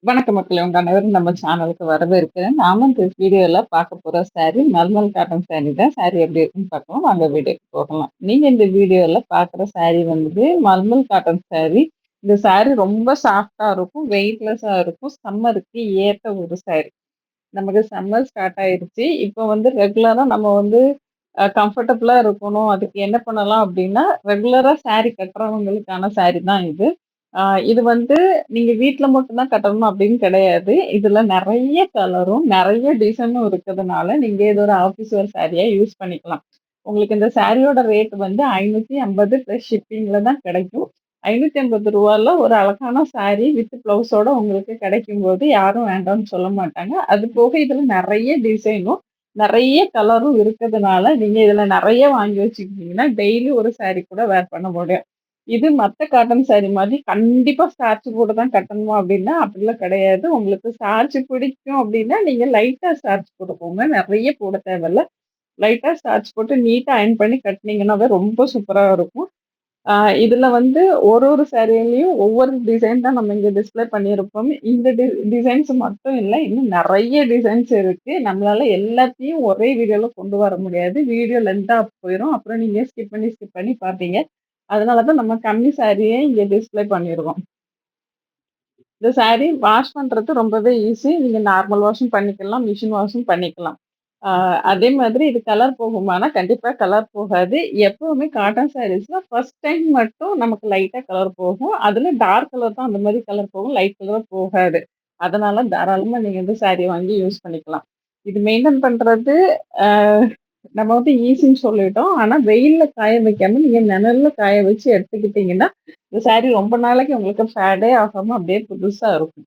வணக்கம் மக்களே! உங்க அனைவரும் நம்ம சேனலுக்கு வரவேற்கிறேன். நாம இந்த வீடியோல பார்க்க போற சாரி மல்மல் காட்டன் சாரி தான். சாரி எப்படி இருக்குன்னு பார்க்கலாம். வாங்க வீடியோக்கு போகலாம். நீங்க இந்த வீடியோல பார்க்குற சாரி வந்து மல்மல் காட்டன் சாரி. இந்த சாரி ரொம்ப சாஃப்ட்டா இருக்கும். வெயிட்லெஸ்ஸா இருக்கும். சம்மருக்கு ஏத்த ஒரு சாரி. நமக்கு சம்மர் ஸ்டார்ட் ஆயிருச்சு. இப்போ வந்து ரெகுலரா நம்ம வந்து கம்ஃபர்டபுளா இருக்கணும். அதுக்கு என்ன பண்ணலாம் அப்டின்னா, ரெகுலரா சாரி கட்டுறவங்களுக்கான சாரி தான் இது. அ இது வந்து நீங்க வீட்ல மட்டும் தான் கட்டணும் அப்டின்னு கிடையாது. இதுல நெறைய கலரும், நெறைய டிசைனும் இருக்கிறதுனால, நீங்க இது ஒரு ஆஃபீஸ் வேர் சாரியா யூஸ் பண்ணிக்கலாம். உங்களுக்கு இந்த சாரியோட ரேட் வந்து 550 பிளஸ் ஷிப்பிங்ல தான் கிடைக்கும். ரூ. 550ல ஒரு அழகான சாரி வித் ப்ளவுஸோட உங்களுக்கு கிடைக்கும்போது, யாரும் வேண்டான்னு சொல்ல மாட்டாங்க. அது போக இதுல நெறைய டிசைனும், நெறைய கலரும் இருக்கிறதுனால, நீங்க இதுல நெறைய வாங்கி வச்சுக்கிட்டீங்கன்னா, டெய்லி ஒரு சாரி கூட வேர் பண்ண முடியும். இது மத்த காட்டன் சாரி மாதிரி கண்டிப்பா ஸ்டார்ச் போட்டு தான் கட்டணுமா அப்டின்னா, அப்படிலாம் கிடையாது. உங்களுக்கு ஸ்டார்ச் பிடிக்கும் அப்டின்னா, நீங்க லைட்டா ஸ்டார்ச் போட்டுக்கோங்க. நெறைய போட தேவையில்ல. லைட்டா ஸ்டார்ச் போட்டு நீட்டா அயர்ன் பண்ணி கட்டுனீங்கன்னாவே ரொம்ப சூப்பரா இருக்கும். ஆ இதுல வந்து ஒரு சாரிலயும் ஒவ்வொரு டிசைன் தான் நம்ம இங்க டிஸ்ப்ளே பண்ணியிருப்போம். இந்த டிசைன்ஸ் மட்டும் இல்ல. இன்னும் நெறைய டிசைன்ஸ் இருக்கு. நம்மளால எல்லாத்தையும் ஒரே வீடியோல கொண்டு வர முடியாது. வீடியோ லென்த்தா போயிரும். அப்புறம் நீங்க ஸ்கிப் பண்ணி பார்ப்பீங்க. அதனால தான் நம்ம கம்மி சாரியே இங்க டிஸ்ப்ளே பண்ணிருவோம். இந்த சாரி வாஷ் பண்றது ரொம்பவே ஈஸி. நீங்க நார்மல் வாஷும் பண்ணிக்கலாம். மிஷின் வாஷும் பண்ணிக்கலாம். ஆ அதே மாதிரி இது கலர் போகுமானா, கண்டிப்பா கலர் போகாது. எப்பவுமே காட்டன் சாரீஸ்ல ஃபர்ஸ்ட் டைம் மட்டும் நமக்கு லைட்டா கலர் போகும். அதுல டார்க் கலர் தான் அந்த மாரி கலர் போகும். லைட் கலர் போகாது. அதனால தாராளமா நீங்க இந்த சாரி வாங்கி யூஸ் பண்ணிக்கலாம். இது மெயின்டெயின் பண்றது அ நம்ம வந்து ஈஸின்னு சொல்லிட்டோம். ஆனா வெயில்ல காய வைக்காம நீங்க நிழல்ல காய வச்சு எடுத்துக்கிட்டீங்கன்னா, இந்த சாரி ரொம்ப நாளைக்கு உங்களுக்கு ஃபேடே ஆகாம அப்படியே புதுசா இருக்கும்.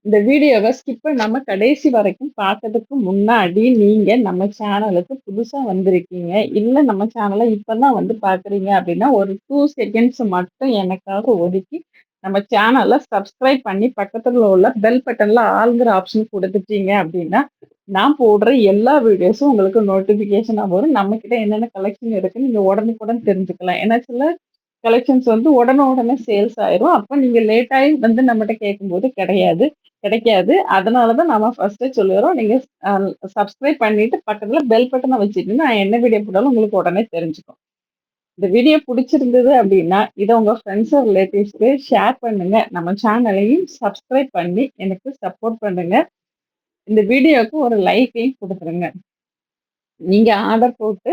இந்த வீடியோவ ஸ்கிப் பண்ணாம கடைசி வரைக்கும் பார்த்ததுக்கு முன்னாடி, நீங்க நம்ம சேனலுக்கு புதுசா வந்திருக்கீங்க. இல்ல நம்ம சேனல இப்ப தான் வந்து பார்க்குறீங்க அப்படின்னா, ஒரு 2 செகண்ட்ஸ் மட்டும் எனக்காக ஒதுக்கி, நம்ம சேனல சப்ஸ்கிரைப் பண்ணி பக்கத்துல உள்ள பெல் பட்டன்ல ஆல்ங்கிற ஆப்ஷன் குடுத்துட்டீங்க அப்படின்னா, நான் போடுற எல்லா வீடியோஸும் உங்களுக்கு நோட்டிஃபிகேஷனா வரும். நம்மகிட்ட என்னென்ன கலெக்ஷன் இருக்குன்னு நீங்க உடனுக்குடன் தெரிஞ்சுக்கலாம். ஏன்னா சில கலெக்ஷன்ஸ் வந்து உடனே சேல்ஸ் ஆயிரும். அப்ப நீங்க லேட் ஆயி வந்து நம்மட்ட கேட்கும்போது கிடைக்காது. அதனால தான் நாம ஃபர்ஸ்ட்டே சொல்லிர்றோம். நீங்க அ சப்ஸ்கிரைப் பண்ணிட்டு பக்கத்துல பெல் பட்டன வச்சுட்டீங்கன்னா, நான் என்ன வீடியோ போட்டாலும் உங்களுக்கு உடனே தெரிஞ்சுக்கும். இந்த வீடியோ புடிச்சிருந்தது அப்டின்னா, இத உங்க ஃப்ரெண்ட்ஸ், ரிலேட்டிவ்ஸ்க்கு ஷேர் பண்ணுங்க. நம்ம சேனலையும் சப்ஸ்கிரைப் பண்ணி எனக்கு சப்போர்ட் பண்ணுங்க. இந்த வீடியோக்கு ஒரு லைக்கையும் குடுத்துருங்க. நீங்க ஆர்டர் போட்டு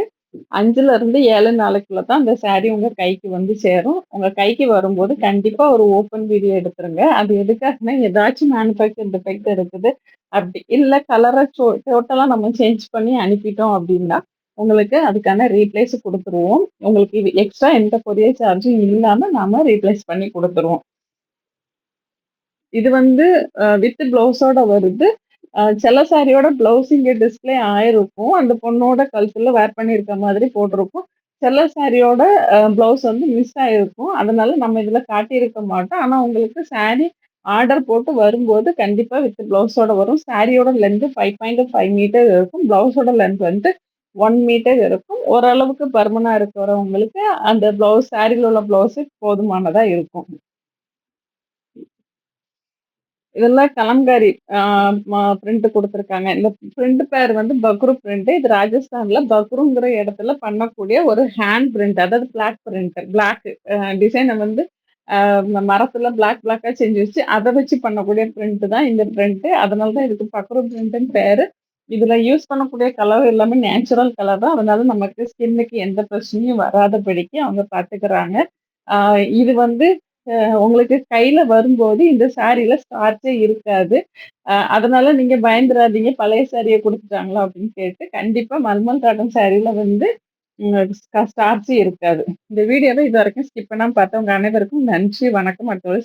5லருந்து 7 நாளைக்குள்ள தான் அந்த சாரி உங்க கைக்கு வந்து சேரும். உங்க கைக்கு வரும்போது கண்டிப்பா ஒரு ஓப்பன் வீடியோ எடுத்துருங்க. அது எதுக்காகன்னா, ஏதாச்சும் மேனுஃபேக்சர் டிஃபெக்ட் இருக்குது. அப்படி இல்ல கலர டோட்டலா நம்ம சேஞ்ச் பண்ணி அனுப்பிட்டோம் அப்படின்னா, உங்களுக்கு அதுக்கான ரீப்ளேஸ் குடுத்துருவோம். உங்களுக்கு இது எக்ஸ்ட்ரா எந்த கொரியர் சார்ஜும் இல்லாம நாம ரீப்ளேஸ் பண்ணி குடுத்துருவோம். இது வந்து வித் ப்ளவுஸோட வருது. சில சாரியோட ப்ளவுஸ் இங்க டிஸ்ப்ளே ஆயிருக்கும். அந்த பொண்ணோட கழுத்துல வேர் பண்ணியிருக்க மாதிரி போட்டிருக்கும். சில சாரியோட ப்ளவுஸ் வந்து மிஸ் ஆயிருக்கும். அதனால நம்ம இதுல காட்டியிருக்க மாட்டோம். ஆனா உங்களுக்கு சாரி ஆர்டர் போட்டு வரும்போது கண்டிப்பா வித் ப்ளவுஸோட வரும். சாரியோட லென்த் 5.5 மீட்டர் இருக்கும். ப்ளவுஸோட லென்த் வந்து 1 மீட்டர் இருக்கும். ஓரளவுக்கு பருமனா இருக்கிறவங்களுக்கு அந்த ப்ளவுஸ் சாரில உள்ள ப்ளவுஸ் போதுமானதா இருக்கும். இதெல்லாம் கலம்காரி ஆ பிரிண்ட் குடுத்துருக்காங்க. இந்த பிரிண்ட் பேர் வந்து பக்ரு பிரிண்ட். இது ராஜஸ்தான்ல பக்ருங்கிற இடத்துல பண்ணக்கூடிய ஒரு ஹேண்ட் பிரிண்ட். அதாவது பிளாக் டிசைன வந்து மரத்துல பிளாக்கா செஞ்சு வச்சு, அத வச்சு பண்ணக்கூடிய பிரிண்ட் தான் இந்த பிரிண்ட். அதனால தான் இதுக்கு பக்ரு பிரிண்ட்ன்னு பேரு. இதுல யூஸ் பண்ணக்கூடிய கலர் எல்லாமே நேச்சுரல் கலர் தான். அதனால நமக்கு ஸ்கின்னுக்கு எந்த பிரச்சனையும் வராதபடிக்கு அவங்க பாத்துக்கிறாங்க. ஆ இது வந்து உங்களுக்கு கையில வரும்போது இந்த சாரீல ஸ்டார்ச்சே இருக்காது. அதனால நீங்க பயந்துராதீங்க. பழைய சாரிய குடுத்துட்டாங்களா அப்படின்னு கேட்டு, கண்டிப்பா மல்மல் காட்டன் சாரீல வந்து ஸ்டார்ச்சே இருக்காது. இந்த வீடியோவ இதுவரைக்கும் ஸ்கிப் பண்ணாம பார்த்தவங்க அனைவருக்கும் நன்றி, வணக்கம். அடுத்த தடவ